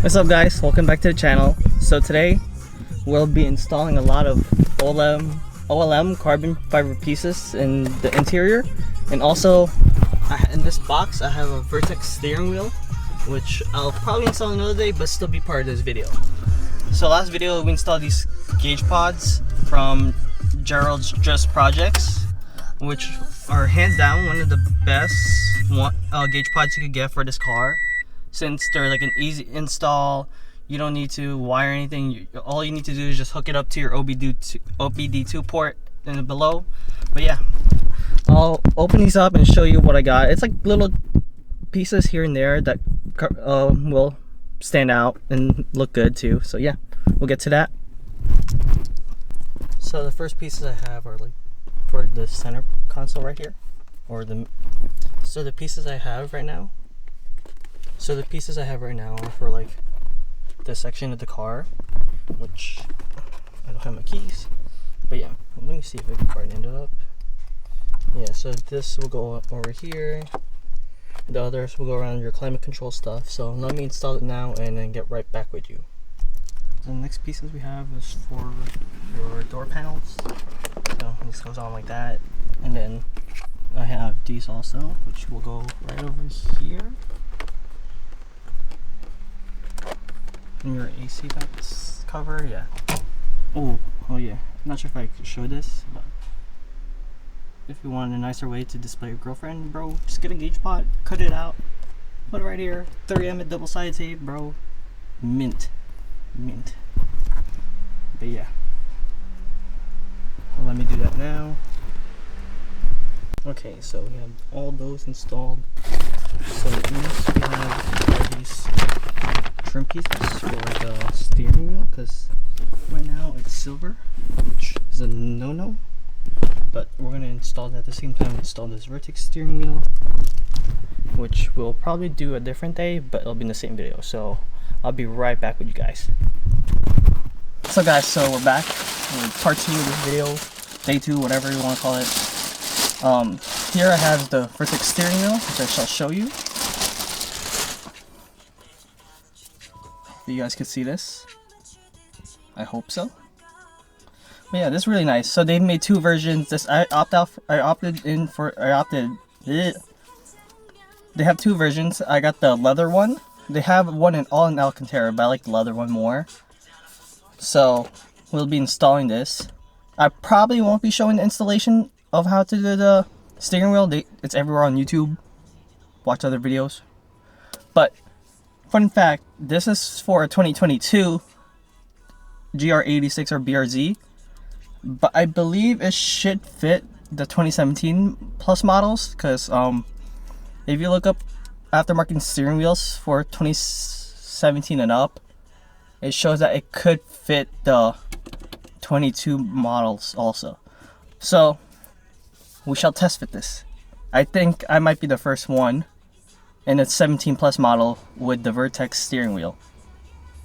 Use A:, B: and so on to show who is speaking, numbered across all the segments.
A: What's up guys, welcome back to the channel. So today we'll be installing a lot of OLM carbon fiber pieces in the interior, and also in this box I have a Vertex steering wheel, which I'll probably install another day but still be part of this video. So last video we installed these gauge pods from Gerald's Just Projects, which are hands down one of the best gauge pods you could get for this car, since they're like an easy install. You don't need to wire anything. All you need to do is just hook it up to your OBD2 port in below. But yeah, I'll open these up and show you what I got. It's like little pieces here and there that will stand out and look good too. So yeah, we'll get to that. So the first pieces I have are like for the center console right here, or the pieces I have right now. So the pieces I have right now are for like this section of the car, which I don't have my keys. But yeah, let me see if I can brighten it up. Yeah, so this will go over here. The others will go around your climate control stuff. So let me install it now and then get right back with you. So the next pieces we have is for your door panels. So this goes on like that. And then I have these also, which will go right over here. And your AC vents cover, yeah. Oh yeah. I'm not sure if I could show this, but if you want a nicer way to display your girlfriend, bro, just get a gauge pot, cut it out, put it right here, 3M double-sided tape, bro. Mint. But yeah. Well, let me do that now. Okay, so we have all those installed. So next we have these trim pieces for the steering wheel, because right now it's silver, which is a no-no. But we're going to install that at the same time install this Vertex steering wheel, which we'll probably do a different day, but it'll be in the same video. So I'll be right back with you guys. So guys, so we're back in part 2 of this video, day 2, whatever you want to call it. Here I have the Vertex steering wheel, which I shall show you. You guys can see this. I hope so. But yeah, this is really nice. So they've made 2 versions. They have 2 versions. I got the leather one. They have one all in Alcantara, but I like the leather one more. So we'll be installing this. I probably won't be showing the installation of how to do the steering wheel. It's everywhere on YouTube. Watch other videos. But fun fact, this is for a 2022 GR86 or BRZ, but I believe it should fit the 2017 plus models, because if you look up aftermarket steering wheels for 2017 and up, it shows that it could fit the 22 models also. So we shall test fit this. I think I might be the first one in a 17 plus model with the Vertex steering wheel.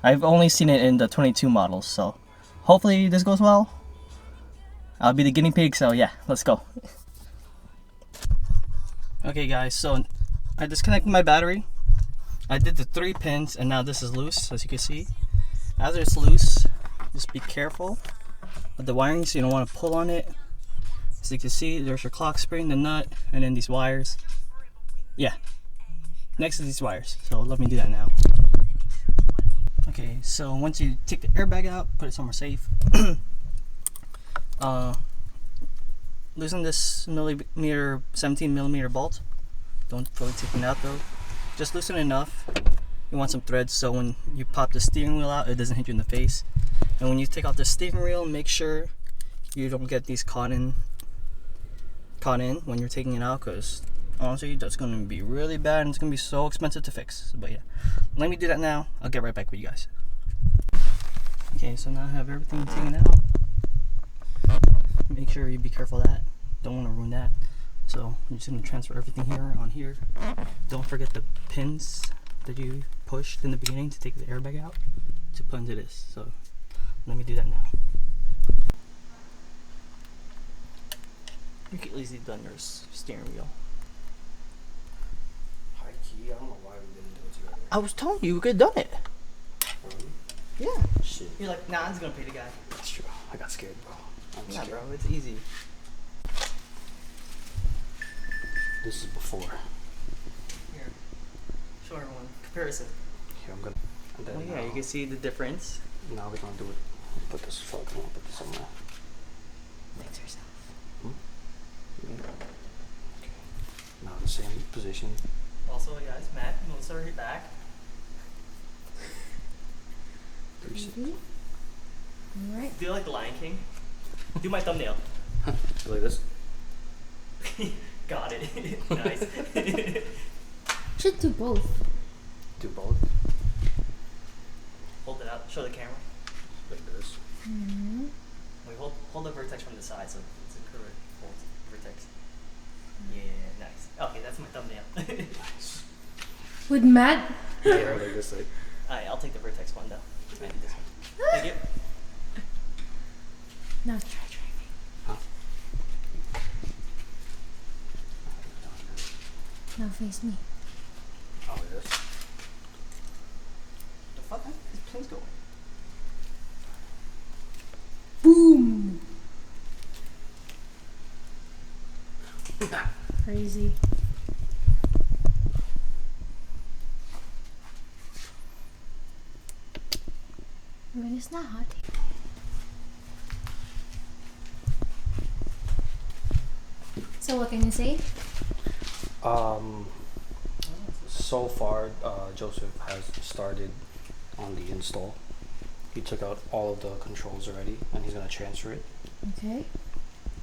A: I've only seen it in the 22 models, so hopefully this goes well. I'll be the guinea pig, so yeah, let's go. Okay guys, so I disconnected my battery. I did the 3 pins and now this is loose, as you can see. As it's loose, just be careful with the wiring so you don't want to pull on it. As you can see, there's your clock spring, the nut, and then these wires. Yeah, next to these wires. So let me do that now. Okay, so once you take the airbag out, put it somewhere safe. Loosen this 17 millimeter bolt. Don't fully take it out though. Just loosen it enough. You want some threads so when you pop the steering wheel out, it doesn't hit you in the face. And when you take off the steering wheel, make sure you don't get these caught in when you're taking it out, because honestly that's going to be really bad and it's going to be so expensive to fix. But yeah, let me do that now. I'll get right back with you guys. Okay, so now I have everything taken out. Make sure you be careful of that. Don't want to ruin that. So I'm just going to transfer everything here on here. Don't forget the pins that you pushed in the beginning to take the airbag out to put into this. So let me do that now. You could easily done your steering wheel.
B: High key, I don't know why we didn't do it together.
A: I was telling you we could have done it. Yeah.
B: Shit.
A: You're like, nah, I'm just gonna pay the guy.
B: That's true. I got scared, bro. I'm
A: Nah,
B: scared.
A: bro, it's easy.
B: This is before.
A: Here, show everyone comparison.
B: Here, I'm gonna. And then
A: Oh yeah, you can see the difference.
B: now we're gonna do it. Put this. Fuck. I'm gonna put this somewhere.
A: Fix yourself.
B: Yeah. Okay. Now the same position.
A: Also, guys, Matt, Melissa are back.
B: 360.
C: Alright.
A: Do you like the Lion King? Do my thumbnail.
B: Like this.
A: Got it. Nice.
C: Should do both.
B: Do both.
A: Hold it up. Show the camera.
B: Like this.
C: Mm-hmm.
A: Wait, hold the vertex from the side so it's a correct vertex. Yeah, nice. Okay, that's my thumbnail.
B: Nice.
C: With Matt?
B: Yeah, like this. Like.
A: Alright, I'll take the vertex one though. I need this one. Thank you.
C: Now try driving.
B: Huh?
C: Now face me.
B: Oh, like this.
A: The fuck? This plane's going.
C: Boom! Crazy. I mean, it's not hot. So what can you say?
B: So far, Joseph has started on the install. He took out all of the controls already, and he's gonna transfer it.
C: Okay.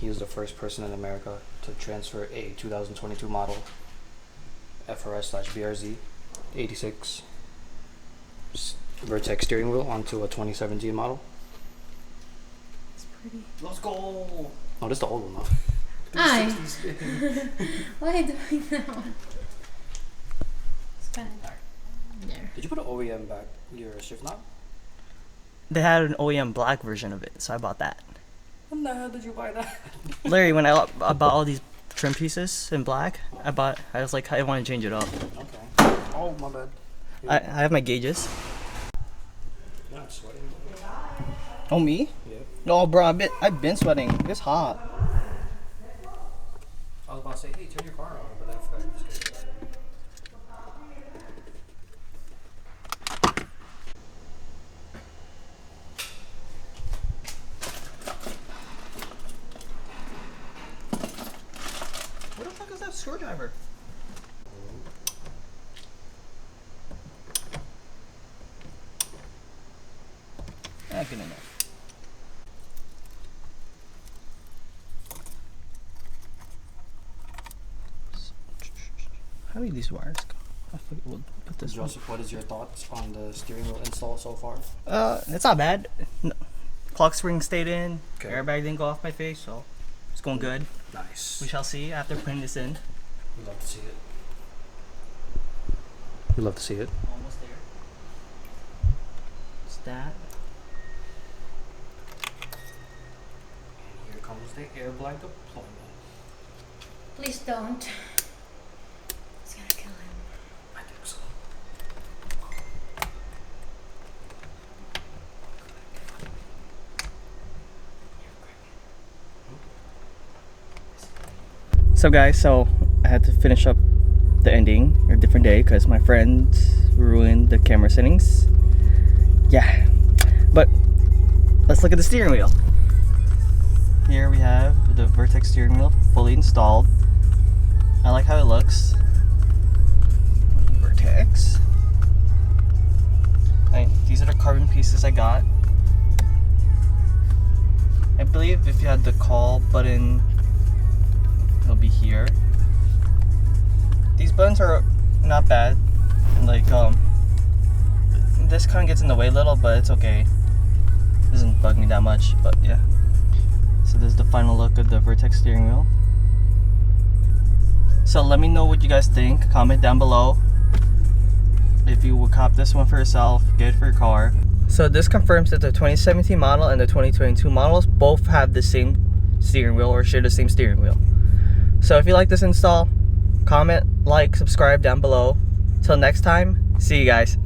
B: He is the first person in America to transfer a 2022 model FRS/BRZ 86 Vertex steering wheel onto a 2017 model.
C: It's pretty.
A: Let's go!
B: Oh, this is the old one, though.
C: Aye. What are you doing now? It's kind of dark. There.
B: Did you put an OEM back your shift knob?
A: They had an OEM black version of it, so I bought that.
B: When the hell did you buy that?
A: Larry, when I bought all these trim pieces in black, I was like, I want to change it up.
B: Okay. Oh, my bad.
A: I have my gauges.
B: You're not sweating.
A: Oh, me?
B: Yeah.
A: No, bro, I've been sweating. It's hot.
B: I was about to say, hey, turn your car on, but then I forgot to just get it.
A: What the fuck is that screwdriver? Good enough. How do these wires go? I forget. We'll put this one.
B: Joseph, what is your thoughts on the steering wheel install so far?
A: It's not bad. No. Clock spring stayed in.
B: Okay.
A: Airbag didn't go off my face, so it's going good.
B: Nice.
A: We shall see after putting this in.
B: We'd love to see it. We'd love to see it.
A: Almost there. It's that.
B: And here comes the airbag deployment.
C: Please don't. It's gonna kill him.
B: I think so.
A: So guys, so I had to finish up the ending a different day because my friend ruined the camera settings. Yeah, but let's look at the steering wheel. Here we have the Vertex steering wheel fully installed. I like how it looks. Vertex. These are the carbon pieces I got. I believe if you had the call button, it'll be here. These buttons are not bad. Like this kind of gets in the way a little, but it's okay. It doesn't bug me that much, but yeah. So this is the final look of the Vertex steering wheel. So let me know what you guys think. Comment down below if you would cop this one for yourself, get it for your car. So this confirms that the 2017 model and the 2022 models both have the same steering wheel or share the same steering wheel. So if you like this install, comment, like, subscribe down below. Till next time, see you guys.